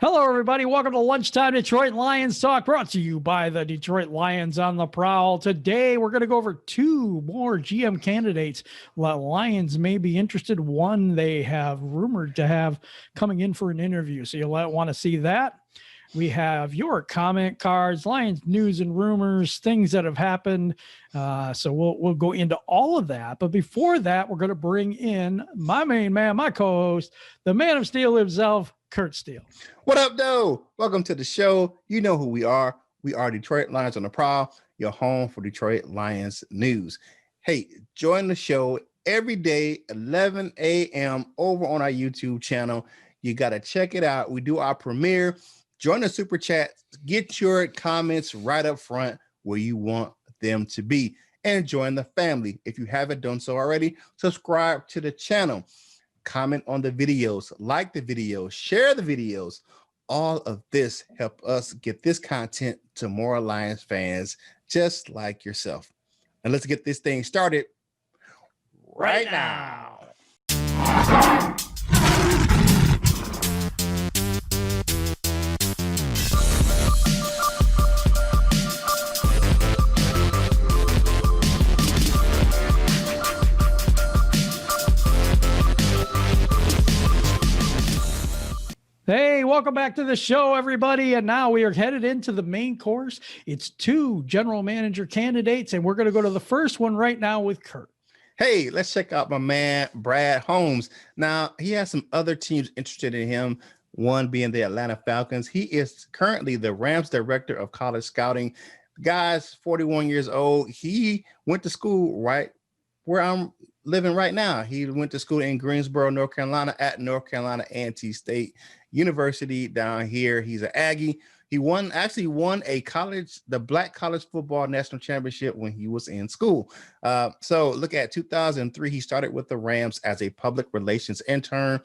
Hello, everybody. Welcome to Lunchtime Detroit Lions Talk, brought to you by the Detroit Lions on the Prowl. Today, we're going to go over two more GM candidates that Lions may be interested. One they have rumored to have coming in for an interview, so you'll want to see that. We have your comment cards, Lions news and rumors, things that have happened. So we'll go into all of that. But before that, we're going to bring in my main man, my co-host, the man of steel himself, Curt Steele. What up, though? Welcome to the show. You know who we are. We are Detroit Lions on the Prowl, your home for Detroit Lions news. Hey, join the show every day, 11 a.m. over on our YouTube channel. You got to check it out. We do our premiere. Join the super chat. Get your comments right up front where you want them to be. And join the family. If you haven't done so already, subscribe to the channel. Comment on the videos, like the videos, share the videos. All of this help us get this content to more Lions fans just like yourself. And let's get this thing started right now. Hey, welcome back to the show, everybody. And now we are headed into the main course. It's two general manager candidates, and we're going to go to the first one right now with Curt. Hey, let's check out my man, Brad Holmes. Now, he has some other teams interested in him, one being the Atlanta Falcons. He is currently the Rams director of college scouting. The guy's 41 years old. He went to school right where I'm living right now. He went to school in Greensboro, North Carolina, at North Carolina A&T State University down here. He's an Aggie. He actually won the Black College Football National Championship when he was in school. So look at 2003, he started with the Rams as a public relations intern.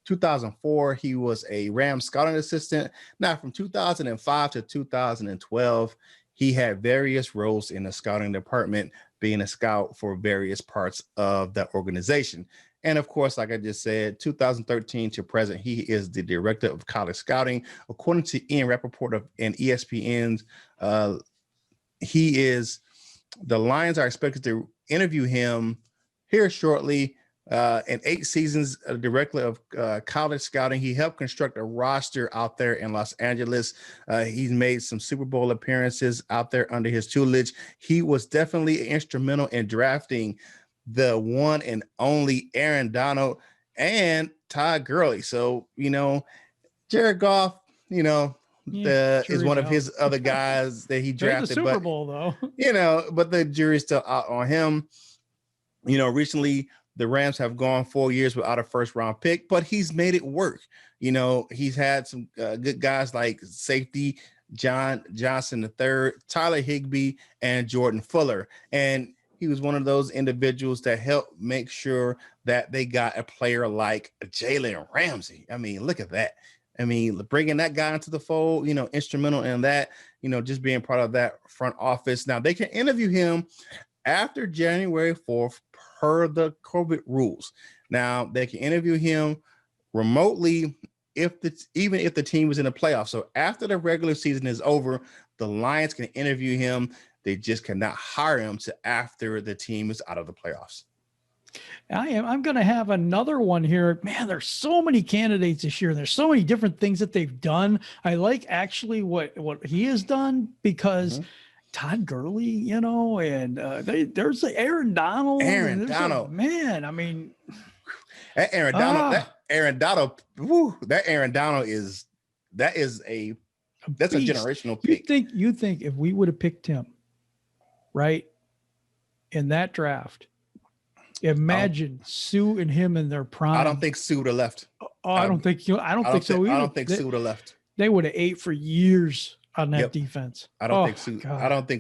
2004, he was a Rams scouting assistant. Now from 2005 to 2012, he had various roles in the scouting department, being a scout for various parts of that organization. And of course, like I just said, 2013 to present, he is the director of college scouting. According to Ian Rappaport and ESPN's, the Lions are expected to interview him here shortly. In 8 seasons directly of college scouting, he helped construct a roster out there in Los Angeles. He's made some Super Bowl appearances out there under his tutelage. He was definitely instrumental in drafting the one and only Aaron Donald and Todd Gurley. So, Jared Goff, is one of his other guys that he drafted. The Super Bowl, though. But the jury's still out on him. Recently, the Rams have gone 4 years without a first-round pick, but he's made it work. He's had some good guys like safety John Johnson III, Tyler Higbee, and Jordan Fuller. And he was one of those individuals that helped make sure that they got a player like Jalen Ramsey. I mean, look at that. I mean, bringing that guy into the fold, instrumental in that, just being part of that front office. Now, they can interview him after January 4th per the COVID rules. Now, they can interview him remotely even if the team was in the playoffs. So after the regular season is over, the Lions can interview him. They just cannot hire him to after the team is out of the playoffs. I'm going to have another one here. Man, there's so many candidates this year. There's so many different things that they've done. I like actually what he has done because Todd Gurley, and there's Aaron Donald. Man, I mean, that Aaron Donald, that's a generational pick. You think if we would have picked him, right, in that draft, imagine Sue and him in their prime. I don't think Sue would have left. I don't think so either. I don't think Sue would have left. They would have ate for years on that defense. I don't think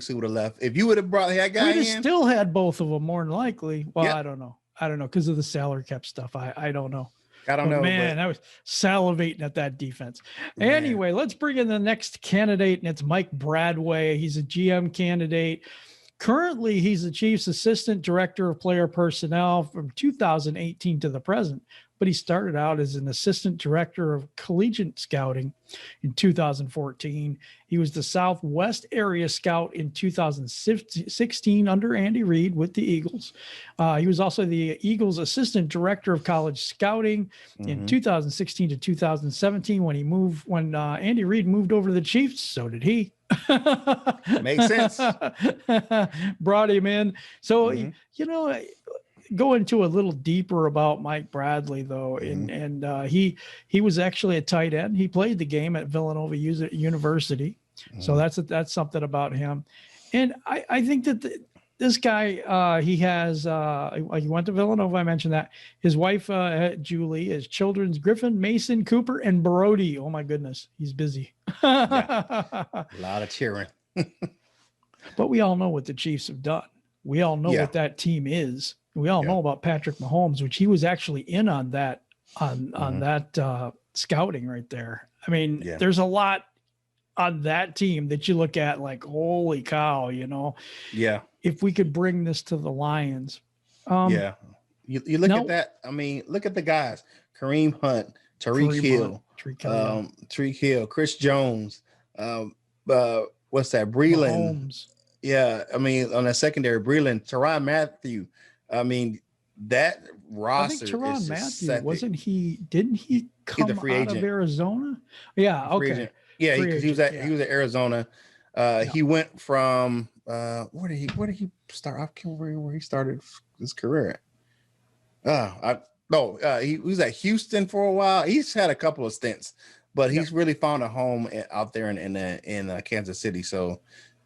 Sue would have left. If you would have brought that guy in, still had both of them more than likely. Well, I don't know because of the salary cap stuff. I don't know. Man, I was salivating at that defense. Man. Anyway, let's bring in the next candidate, and it's Mike Bradway. He's a GM candidate. Currently, he's the Chiefs' assistant director of player personnel from 2018 to the present. but he started out as an assistant director of collegiate scouting in 2014. He was the Southwest area scout in 2016 under Andy Reid with the Eagles. He was also the Eagles assistant director of college scouting in 2016 to 2017 when Andy Reid moved over to the Chiefs. So did he. Makes sense. Brought him in. So, go into a little deeper about Mike Bradley, though, and he was actually a tight end. He played the game at Villanova University, so that's something about him. And I think that this guy, he went to Villanova. I mentioned that. His wife, Julie, his children's Griffin, Mason, Cooper, and Brody. Oh my goodness, he's busy. A lot of cheering. But we all know what the Chiefs have done. We all know what that team is. We all know about Patrick Mahomes, which he was actually in on that scouting right there. I mean, there's a lot on that team that you look at like, holy cow, Yeah. If we could bring this to the Lions. You look at that. I mean, look at the guys: Kareem Hunt, Tyreek Hill, Chris Jones. What's that? Breland. Holmes. Yeah, I mean, on that secondary, Breland, Tyrann Mathieu. I mean, that roster. I think Tyrann Mathieu didn't he come out of Arizona? Yeah, okay. Yeah, because he was at Arizona. He went from where did he start? I can't remember where he started his career. He was at Houston for a while. He's had a couple of stints, but he's really found a home out there in Kansas City. So,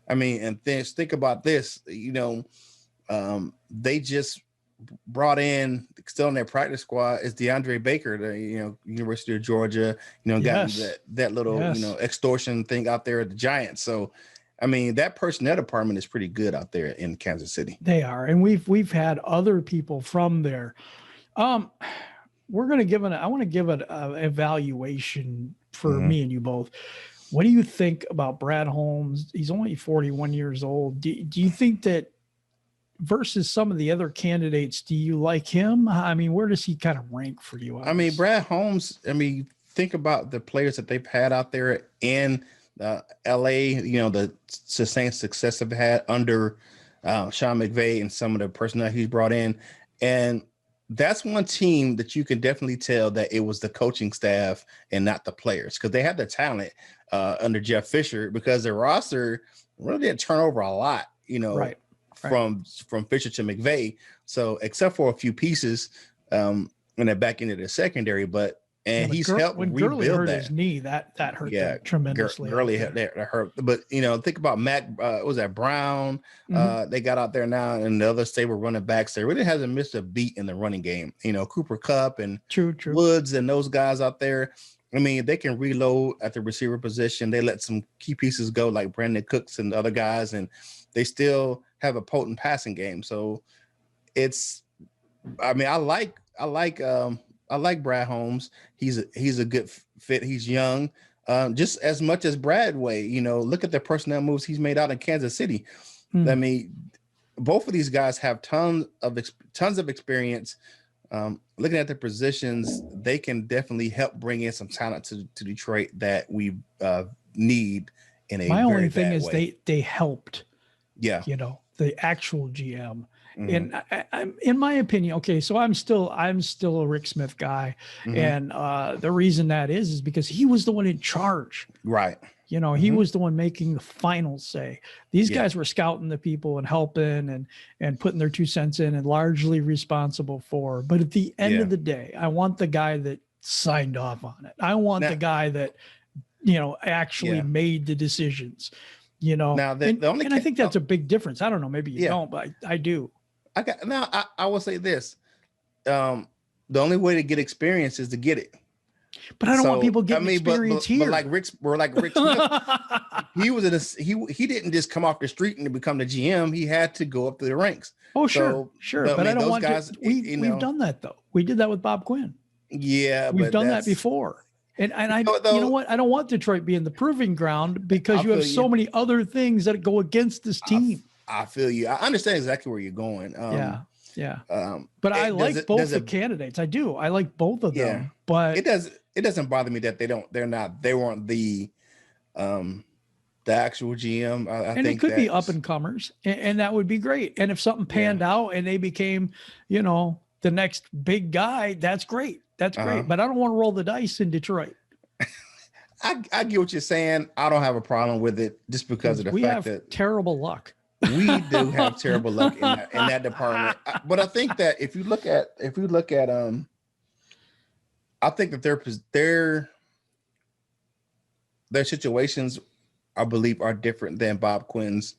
I mean, and think about this. They just brought in, still in their practice squad, is DeAndre Baker, the University of Georgia. Got that little extortion thing out there at the Giants. So, I mean, that personnel department is pretty good out there in Kansas City. They are, and we've had other people from there. We're going to give I want to give an evaluation for me and you both. What do you think about Brad Holmes? He's only 41 years old. Do you think that versus some of the other candidates, do you like him? I mean, where does he kind of rank for you? I mean, Brad Holmes, think about the players that they've had out there in LA, the sustained success they've had under Sean McVay and some of the personnel he's brought in. And that's one team that you can definitely tell that it was the coaching staff and not the players, because they had the talent under Jeff Fisher, because the roster really didn't turn over a lot, from Fisher to McVay. So except for a few pieces in the back end of the secondary, he's helped when rebuild Gurley hurt that. His knee, that hurt them tremendously. Gurley hurt, but think about Mac. Was that Brown? They got out there now, and the other stable running backs. They really hasn't missed a beat in the running game. Cooper Kupp and True. Woods and those guys out there. I mean, they can reload at the receiver position. They let some key pieces go, like Brandon Cooks and other guys, and they still have a potent passing game. So I like Brad Holmes. He's a good fit. He's young, just as much as Bradway. Look at the personnel moves he's made out in Kansas City. I mean, both of these guys have tons of experience. Looking at their positions, they can definitely help bring in some talent to Detroit that we need in a. My only thing bad is way. they helped. Yeah, the actual GM. And I'm in my opinion, okay, so I'm still a Rick Smith guy, and the reason that is because he was the one in charge, right? He was the one making the final say. These guys were scouting the people and helping and putting their 2 cents in and largely responsible for. But at the end of the day, I want the guy that signed off on it. I want the guy that actually made the decisions. Now I think that's a big difference. I don't know, maybe you don't, but I do. I will say this. The only way to get experience is to get it. But I don't want people getting experience here. But like Rick Smith, he didn't just come off the street and become the GM. He had to go up through the ranks. Oh, sure. But I don't want guys. We've done that though. We did that with Bob Quinn. Yeah, we've done that before. And you know what? I don't want Detroit being the proving ground because you have so many other things that go against this team. I feel you. I understand exactly where you're going. Yeah. But I like both the candidates. I do. I like both of them. But it doesn't bother me that they weren't the actual GM. I think it could be up and comers, and that would be great. And if something panned out and they became, the next big guy, that's great. That's great. But I don't want to roll the dice in Detroit. I get what you're saying. I don't have a problem with it just because of the fact that terrible luck. We do have terrible luck in that department. But I think that if you look at I think that their situations, I believe, are different than Bob Quinn's.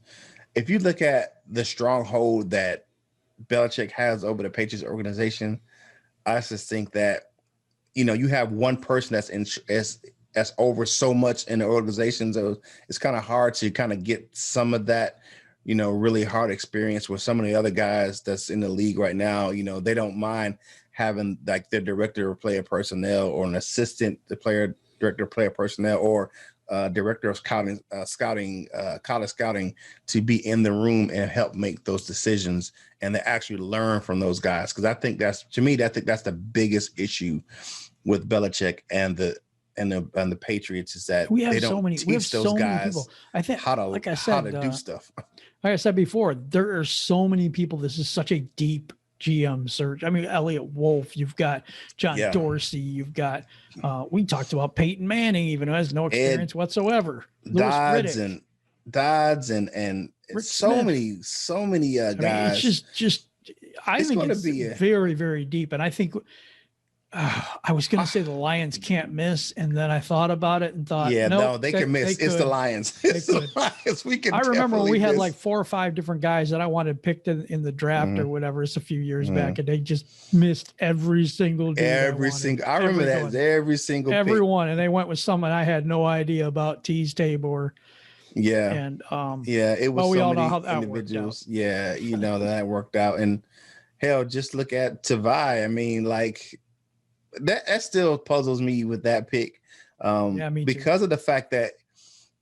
If you look at the stronghold that Belichick has over the Patriots organization, I just think that, you have one person that's over so much in the organization. So it's kind of hard to kind of get some of that, really hard experience with some of the other guys that's in the league right now. They don't mind having like their director of player personnel or an assistant, director of player personnel, or director of scouting, college scouting, to be in the room and help make those decisions and to actually learn from those guys. Because I think that's the biggest issue with Belichick and the Patriots is that they don't teach those guys how to do stuff. Like I said before, there are so many people. This is such a deep GM search. I mean, Elliott Wolf, you've got John Dorsey, you've got we talked about Peyton Manning, even who has no experience whatsoever. Dodds and so many guys. It's just I think it's very, very deep. And I think I was going to say the Lions can't miss, and then I thought about it and thought, they can miss. It's the Lions. It's the Lions. We can. I remember we had like 4 or 5 different guys that I wanted picked in the draft or whatever. It's a few years back, and they just missed every single. I remember that every single everyone, and they went with someone I had no idea about, Tease Tabor. Yeah, and it was. We so all many know how that individuals. Worked out. Yeah, that worked out, and hell, just look at Tavai. I mean, like. That still puzzles me with that pick, because of the fact that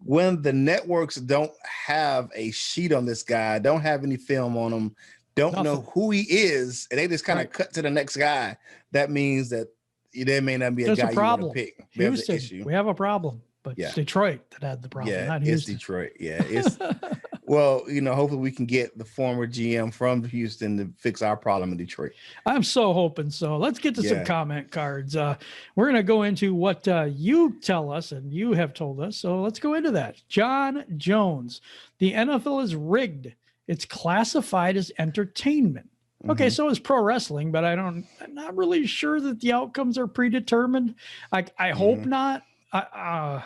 when the networks don't have a sheet on this guy, don't have any film on him, don't know who he is, and they just kind of cut to the next guy, that means that there may not be a guy you want to pick. Houston, we have a problem, but it's Detroit that had the problem, not Houston. It's Detroit. Yeah, it's well, hopefully we can get the former GM from Houston to fix our problem in Detroit. I'm so hoping so. Let's get to some comment cards. We're going to go into what you tell us and you have told us. So let's go into that. John Jones, the NFL is rigged. It's classified as entertainment. Okay, so is pro wrestling, but I'm not really sure that the outcomes are predetermined. I hope not. I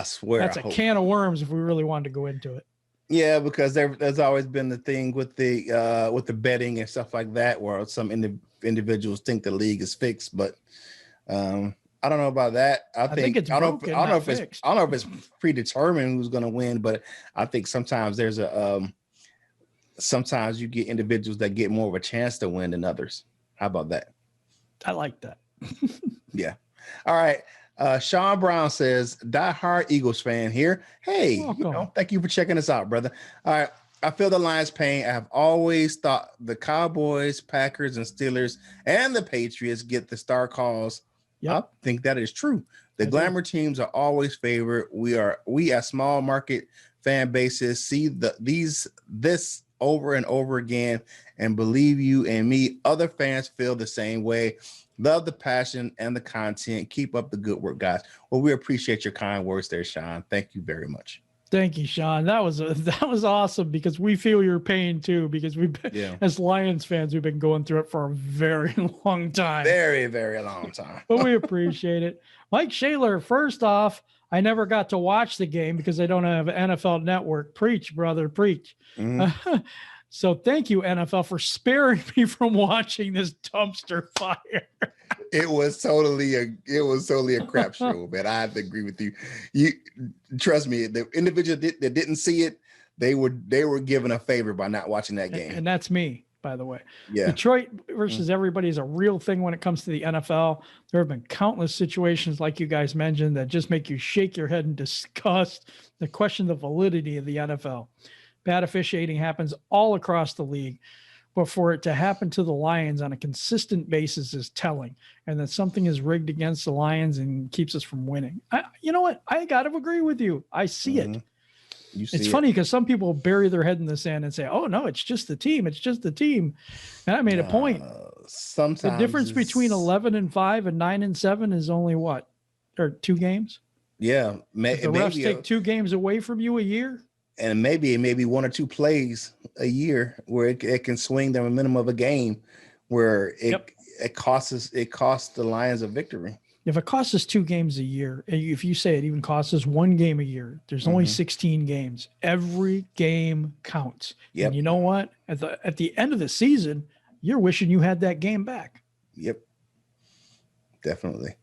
swear that's a can of worms if we really wanted to go into it. Yeah, because there's always been the thing with the betting and stuff like that, where some individuals think the league is fixed, but I don't know about that. I think it's broken, I don't know if it's predetermined who's going to win, but I think sometimes sometimes you get individuals that get more of a chance to win than others. How about that? I like that. Yeah. All right. Sean Brown says, die-hard Eagles fan here. Hey, thank you for checking us out, brother. All right. I feel the Lions' pain. I have always thought the Cowboys, Packers, and Steelers and the Patriots get the star calls. Yep. I think that is true. The glamour teams are always favored. We as small market fan bases see this over and over again, and believe you and me, other fans feel the same way. Love the passion and the content. Keep up the good work, guys. Well, we appreciate your kind words there, Sean. Thank you very much. Thank you, Sean. That was awesome, because we feel your pain too, because as Lions fans, we've been going through it for a very long time. Very, very long time. But we appreciate it. Mike Shaler, first off, I never got to watch the game because I don't have an NFL Network. Preach, brother, preach. So thank you, NFL, for sparing me from watching this dumpster fire. It was totally a crap show, man. I have to agree with you. You trust me, the individual that didn't see it, they were given a favor by not watching that game. And that's me, by the way. Yeah. Detroit versus everybody is a real thing when it comes to the NFL. There have been countless situations, like you guys mentioned, that just make you shake your head in disgust to question the validity of the NFL. Bad officiating happens all across the league. but for it to happen to the Lions on a consistent basis is telling, and that something is rigged against the Lions and keeps us from winning. You know what? I got to agree with you. I see it. It's funny because some people bury their head in the sand and say, "Oh no, it's just the team. It's just the team." And I made a point. Sometimes the difference between 11-5 and 9-7 is only what, or 2 games. Yeah, the refs take 2 games away from you a year, and maybe 1 or 2 plays a year where it can swing the momentum of a game, where it costs the Lions a victory. If it costs us 2 games a year, if you say it even costs us 1 game a year, there's only 16 games. Every game counts. Yep. And you know what? At the end of the season, you're wishing you had that game back. Yep. Definitely.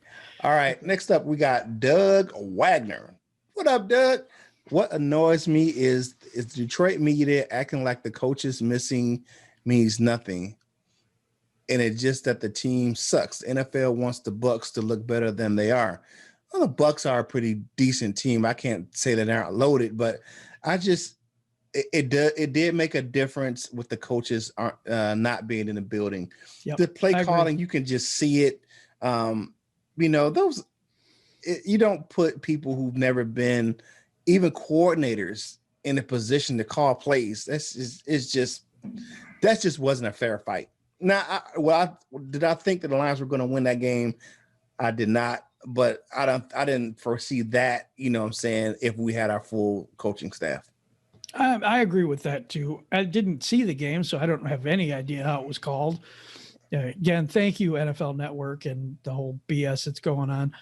All right. Next up, we got Doug Wagner. What up, Doug? What annoys me is Detroit media acting like the coaches missing means nothing. And it's just that the team sucks. The NFL wants the Bucs to look better than they are. Well, the Bucs are a pretty decent team. I can't say that they aren't loaded, but it did make a difference with the coaches not being in the building. Yep, the play calling, you can just see it. You don't put people who've never been even coordinators in a position to call plays. That just wasn't a fair fight. Now, did I think that the Lions were going to win that game? I did not, but I didn't foresee that, you know what I'm saying, if we had our full coaching staff. I agree with that too. I didn't see the game, so I don't have any idea how it was called. Again, thank you, NFL Network, and the whole BS that's going on.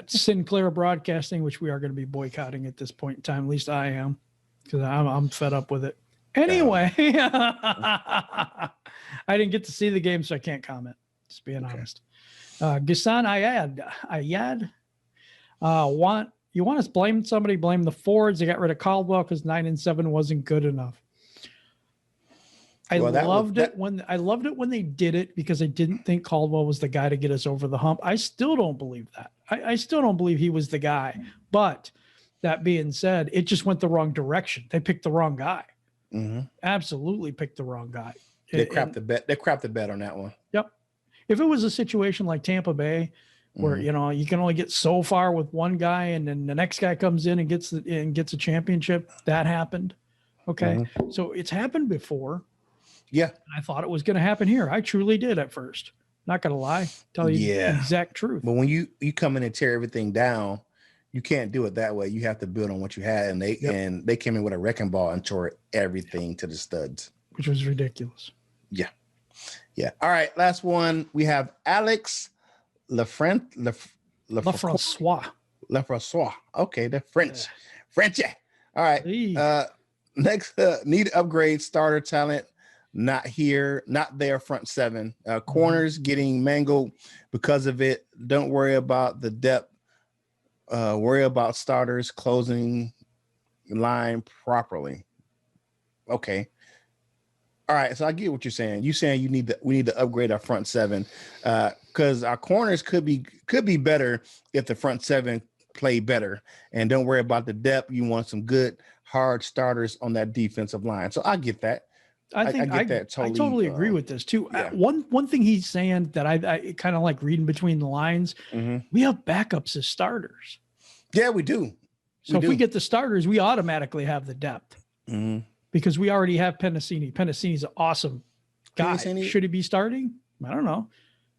Sinclair Broadcasting, which we are going to be boycotting at this point in time. At least I am, because I'm fed up with it. Anyway, I didn't get to see the game, so I can't comment. Just being honest. Ghassan Ayad, you want us to blame somebody? Blame the Fords. They got rid of Caldwell because 9-7 wasn't good enough. I loved it when they did it because I didn't think Caldwell was the guy to get us over the hump. I still don't believe that. I still don't believe he was the guy. But that being said, it just went the wrong direction. They picked the wrong guy. Mm-hmm. Absolutely picked the wrong guy. They crapped the bet. They crapped the bet on that one. Yep. If it was a situation like Tampa Bay, where you can only get so far with one guy, and then the next guy comes in and gets a championship, that happened. Okay, so it's happened before. Yeah, I thought it was going to happen here. I truly did at first. Not going to lie, tell you the exact truth. But when you come in and tear everything down, you can't do it that way. You have to build on what you had, and they came in with a wrecking ball and tore everything to the studs, which was ridiculous. Yeah. All right, last one. We have Alex Lefrancois. Okay, the French. Frenchy. All right. Next, need upgrade starter talent. Not here, not there. Front 7. Corners getting mangled because of it. Don't worry about the depth. Worry about starters closing line properly. Okay. All right, so I get what you're saying. You're saying we need to upgrade our front 7 because our corners could be better if the front 7 play better. And don't worry about the depth. You want some good hard starters on that defensive line. So I get that. I get that totally. I totally agree with this too. Yeah. One thing he's saying that I kind of like reading between the lines. We have backups as starters. Yeah, we do. So if we get the starters, we automatically have the depth. Because we already have Penasini. Penasini's an awesome guy. Should he be starting? I don't know.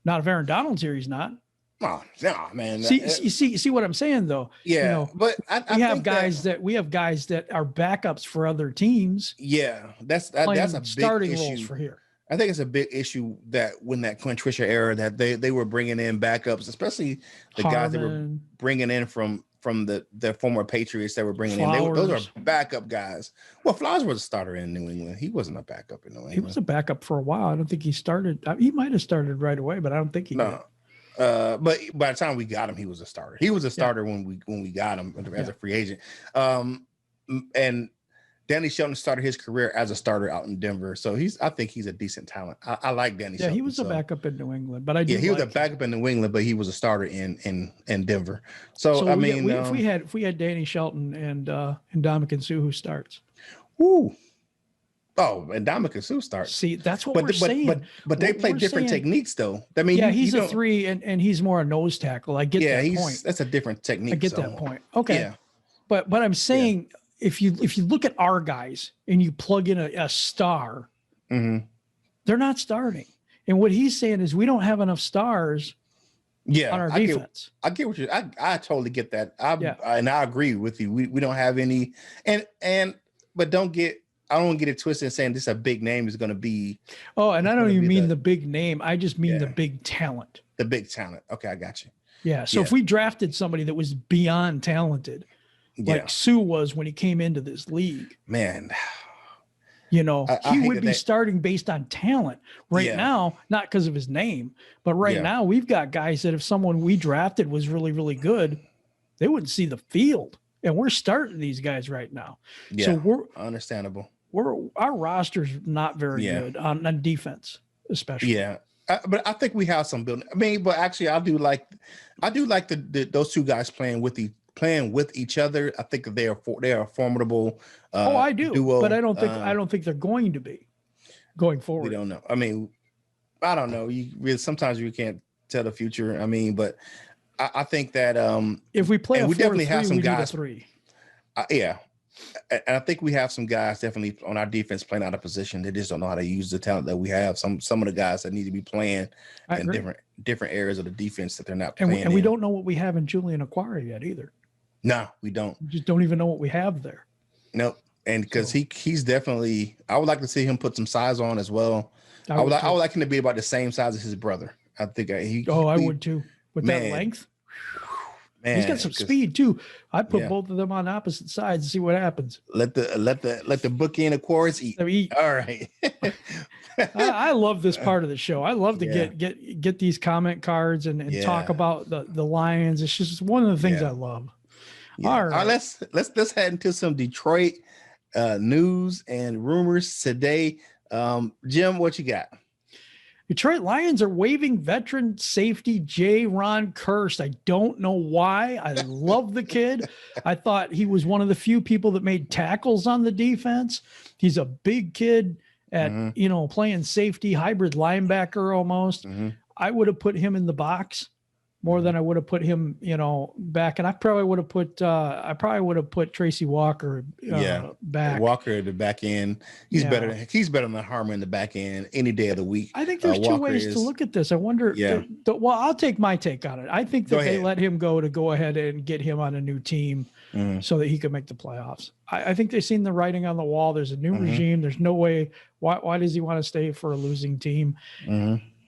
Not if Aaron Donald's here, he's not. Oh, no, man. You see what I'm saying, though. Yeah, but we have guys that are backups for other teams. Yeah, that's a big starting issue. Roles for here. I think it's a big issue that when that Clint Tricia era that they were bringing in backups, especially the guys that were bringing in from the former Patriots that were bringing in. Those are backup guys. Well, Flowers was a starter in New England. He wasn't a backup in New England. He was a backup for a while. I don't think he started. He might have started right away, but I don't think he did. But by the time we got him, he was a starter. He was a starter when we got him as a free agent. And Danny Shelton started his career as a starter out in Denver. So I think he's a decent talent. I like Danny Shelton. Yeah, he was a backup in New England, but he was a backup in New England, but he was a starter in Denver. So I mean, if we had Danny Shelton and Ndamukong Suh, who starts? Woo. Oh, and Dominic Sue starts. See, that's what we're saying. But they play different techniques, though. I mean, yeah, he's a 3, and he's more a nose tackle. I get that point. That's a different technique. I get that point. Okay. Yeah. But I'm saying if you look at our guys and you plug in a star, they're not starting. And what he's saying is we don't have enough stars on our defense. I get what I totally get that. And I agree with you. We don't have any but I don't get it twisted and saying this is a big name is going to be. Oh, and I don't even mean the big name. I just mean the big talent. The big talent. Okay, I got you. Yeah. So if we drafted somebody that was beyond talented, like Sue was when he came into this league, man, he would be starting based on talent now, not because of his name, but now we've got guys that if someone we drafted was really, really good, they wouldn't see the field. And we're starting these guys right now. Yeah, so we're understandable. Our roster's not very good on defense, especially. Yeah, but I think we have some building. I mean, but actually, I do like those two guys playing with each other. I think they are formidable. I do, duo. But I don't think they're going to be going forward. We don't know. I mean, I don't know. Sometimes you can't tell the future. I mean, but I think that if we play, we definitely have some guys. 3. And I think we have some guys definitely on our defense playing out of position. They just don't know how to use the talent that we have. Some of the guys that need to be playing in different areas of the defense that they're not playing. And we don't know what we have in Julian Aquari yet either. No, we don't. We just don't even know what we have there. Nope. And because he's definitely, I would like to see him put some size on as well. I would like him to be about the same size as his brother. I think I would too. With that length. Man, he's got some speed too. I'd put both of them on opposite sides and see what happens. Let the bookend of Quartz eat. All right. I love this part of the show. I love to get these comment cards and talk about the Lions. It's just one of the things I love. Yeah. All right, let's head into some Detroit news and rumors today. Jim, what you got? Detroit Lions are waiving veteran safety Jayron Kearse. I don't know why. I love the kid. I thought he was one of the few people that made tackles on the defense. He's a big kid at, playing safety, hybrid linebacker almost. I would have put him in the box more than I would have put him, back. And I probably would have put Tracy Walker back. Walker at the back end. He's better than Harmon in the back end any day of the week. I think there's two ways to look at this. I wonder. Well, I'll take my take on it. I think that they let him go ahead and get him on a new team so that he could make the playoffs. I think they've seen the writing on the wall. There's a new regime. There's no way. Why does he want to stay for a losing team?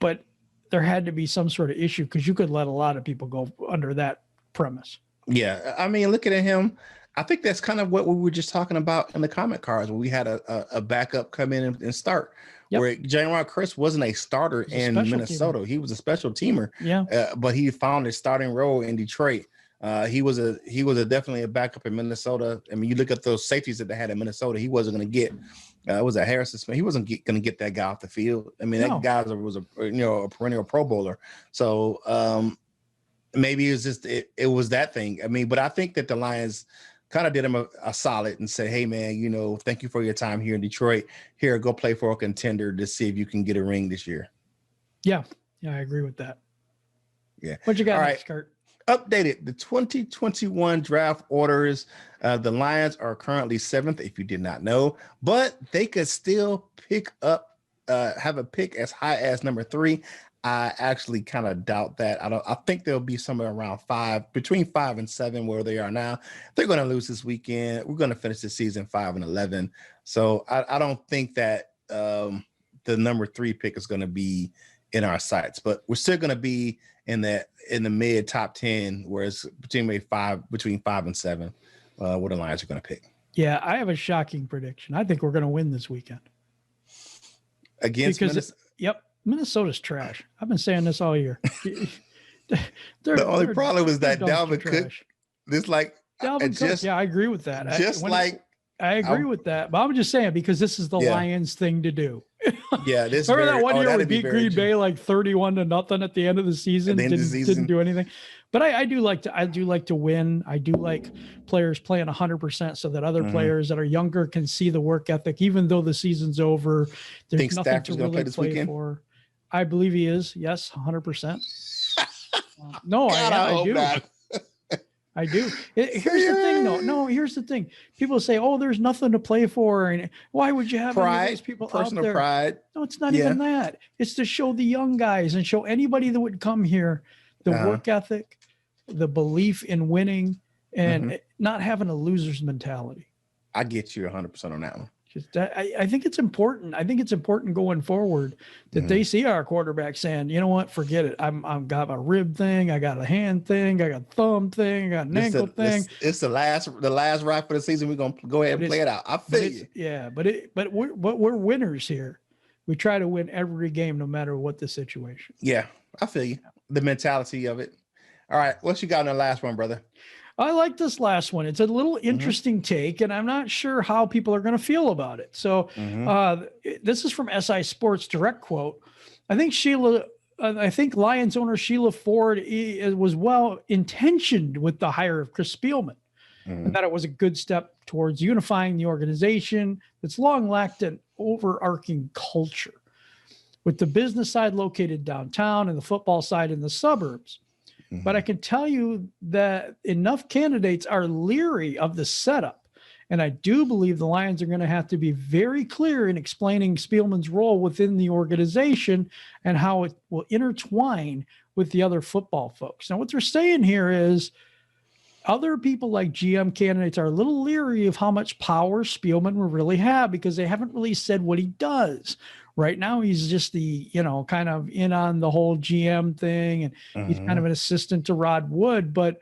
But there had to be some sort of issue because you could let a lot of people go under that premise. Yeah. I mean, looking at him, I think that's kind of what we were just talking about in the comment cards when we had a backup come in and start. Where Jayron Kearse wasn't a starter in Minnesota. He was a special teamer. But he found his starting role in Detroit. He was definitely a backup in Minnesota. I mean, you look at those safeties that they had in Minnesota, he wasn't going to get. It was a Harrison Smith. He wasn't going to get that guy off the field. I mean, that guy was a perennial Pro Bowler. So maybe it was just it was that thing. I mean, but I think that the Lions kind of did him a solid and said, "Hey, man, thank you for your time here in Detroit. Here, go play for a contender to see if you can get a ring this year." Yeah, I agree with that. Yeah. What you got next, Curt? Updated the 2021 draft orders. The Lions are currently 7th, if you did not know, but they could still pick up, have a pick as high as number 3. I actually kind of doubt that. I think they'll be somewhere around 5, between 5 and 7, where they are now. They're going to lose this weekend. We're going to finish the season 5-11. So I don't think that the number 3 pick is going to be in our sights, but we're still going to be in the mid top 10, where it's between 5 and 7, where the Lions are going to pick. Yeah, I have a shocking prediction. I think we're going to win this weekend against Minnesota. Minnesota's trash. I've been saying this all year. The only problem was that Dalvin Cook. Dalvin Cook. Yeah, I agree with that. I agree with that. But I'm just saying, because this is the Lions thing to do. Yeah, this Remember that one year we that'd be beat very Green Bay like 31-0 at the end of the season. At the end of the Didn't season. do anything. But I do like to win. I do like players playing 100% so that other players that are younger can see the work ethic, even though the season's over. There's Think nothing Stafford's to gonna really play this play weekend? for. I believe he is. Yes, 100%. No, God, I hope do. not. I do. Here's the thing, though. No, here's the thing. People say, "Oh, there's nothing to play for," and why would you have any of those people out personal there? pride. No, it's not even that. It's to show the young guys and show anybody that would come here the work ethic, the belief in winning, and not having a loser's mentality. I get you 100% on that one. I think it's important. I think it's important going forward that they see our quarterback saying, you know what, forget it. I've got a rib thing. I got a hand thing. I got a thumb thing. I got an ankle thing. It's the last ride for the season. We're going to go ahead and play it out. I feel you. Yeah, but we're winners here. We try to win every game, no matter what the situation. Yeah, I feel you. The mentality of it. All right. What you got in the last one, brother? I like this last one. It's a little interesting take, and I'm not sure how people are going to feel about it. So this is from SI Sports direct quote. I think Lions owner Sheila Ford was well intentioned with the hire of Chris Spielman, and that it was a good step towards unifying the organization that's long lacked an overarching culture, with the business side located downtown and the football side in the suburbs. But I can tell you that enough candidates are leery of the setup. And I do believe the Lions are going to have to be very clear in explaining Spielman's role within the organization and how it will intertwine with the other football folks. Now, what they're saying here is other people like GM candidates are a little leery of how much power Spielman will really have because they haven't really said what he does. Right now, he's just the, kind of in on the whole GM thing, and he's kind of an assistant to Rod Wood. But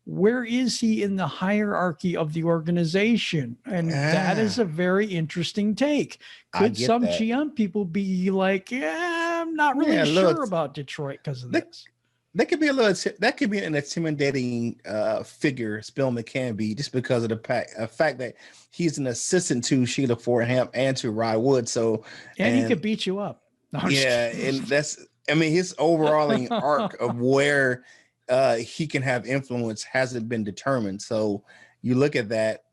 where is he in the hierarchy of the organization? And that is a very interesting take. Could some GM people be like, I'm not really sure about Detroit because of this? That could be an intimidating figure Spielman can be just because of the fact that he's an assistant to Sheila Fordham and to Rod Wood. So and he could beat you up. No, and his overall arc of where he can have influence hasn't been determined. So you look at that,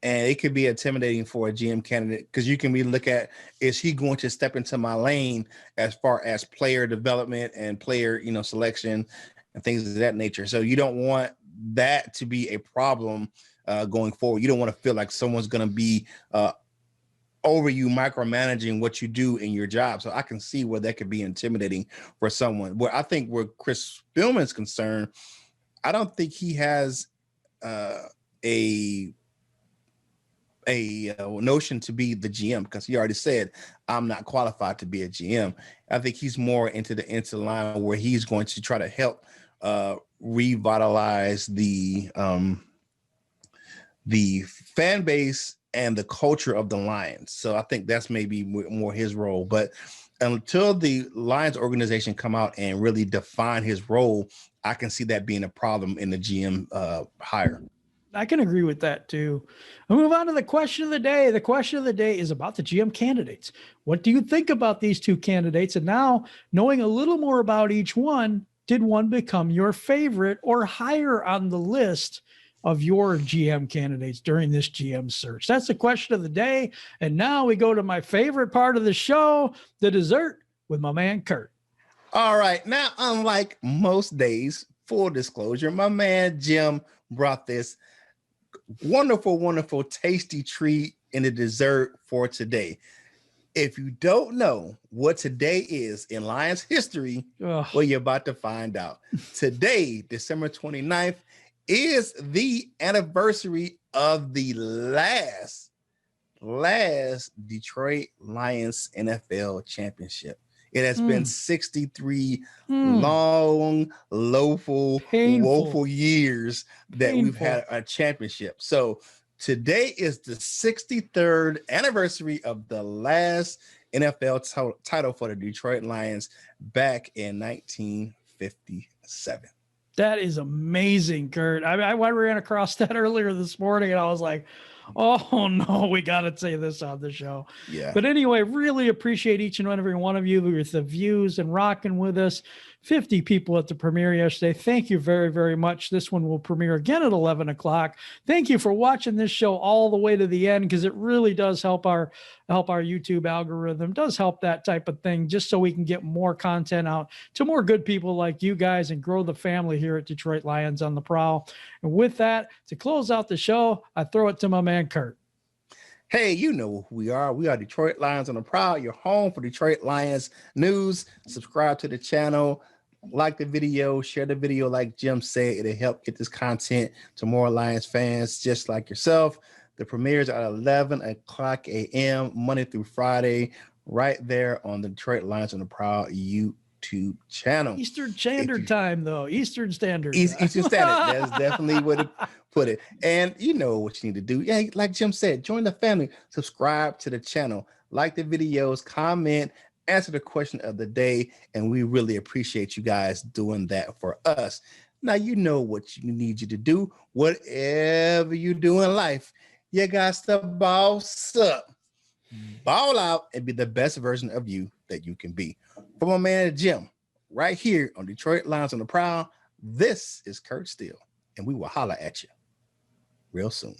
and it could be intimidating for a GM candidate because you can look at, is he going to step into my lane as far as player development and player, selection and things of that nature. So you don't want that to be a problem going forward. You don't want to feel like someone's going to be over you, micromanaging what you do in your job. So I can see where that could be intimidating for someone. Where I think where Chris Spielman's concerned, I don't think he has a notion to be the GM because he already said, I'm not qualified to be a GM. I think he's more into the line where he's going to try to help revitalize the fan base and the culture of the Lions. So I think that's maybe more his role. But until the Lions organization come out and really define his role, I can see that being a problem in the GM hire. I can agree with that too. I'll move on to the question of the day. The question of the day is about the GM candidates. What do you think about these two candidates? And now, knowing a little more about each one, did one become your favorite or higher on the list of your GM candidates during this GM search? That's the question of the day. And now we go to my favorite part of the show, the dessert with my man, Curt. All right. Now, unlike most days, full disclosure, my man, Jim, brought this wonderful, tasty treat in the dessert for today. If you don't know what today is in Lions history, well, you're about to find out. Today, December 29th, is the anniversary of the last Detroit Lions NFL championship. It has been 63 long, woeful years that we've had a championship. So today is the 63rd anniversary of the last NFL title for the Detroit Lions back in 1957. That is amazing, Curt. I ran across that earlier this morning, and I was like, Oh no, we got to say this on the show. Yeah. But anyway, really appreciate each and every one of you with the views and rocking with us. 50 people at the premiere yesterday. Thank you very, very much. This one will premiere again at 11 o'clock. Thank you for watching this show all the way to the end, because it really does help our YouTube algorithm, does help that type of thing, just so we can get more content out to more good people like you guys and grow the family here at Detroit Lions on the Prowl. And with that, to close out the show, I throw it to my man, Curt. Hey, you know who we are. We are Detroit Lions on the Prowl, your home for Detroit Lions news. Subscribe to the channel, like the video, share the video like Jim said. It'll help get this content to more Lions fans just like yourself. The premieres are at 11 o'clock a.m. Monday through Friday, right there on the Detroit Lions on the Prowl YouTube channel. Eastern Standard Time, though. Eastern Standard. Eastern Standard. That's definitely what it put it. And you know what you need to do. Yeah, like Jim said, join the family. Subscribe to the channel. Like the videos. Comment. Answer the question of the day. And we really appreciate you guys doing that for us. Now, you know what you need you to do. Whatever you do in life, you got to boss up. Ball out and be the best version of you that you can be. For my man Jim, right here on Detroit Lions on the Prowl, this is Curt Steele, and we will holler at you real soon.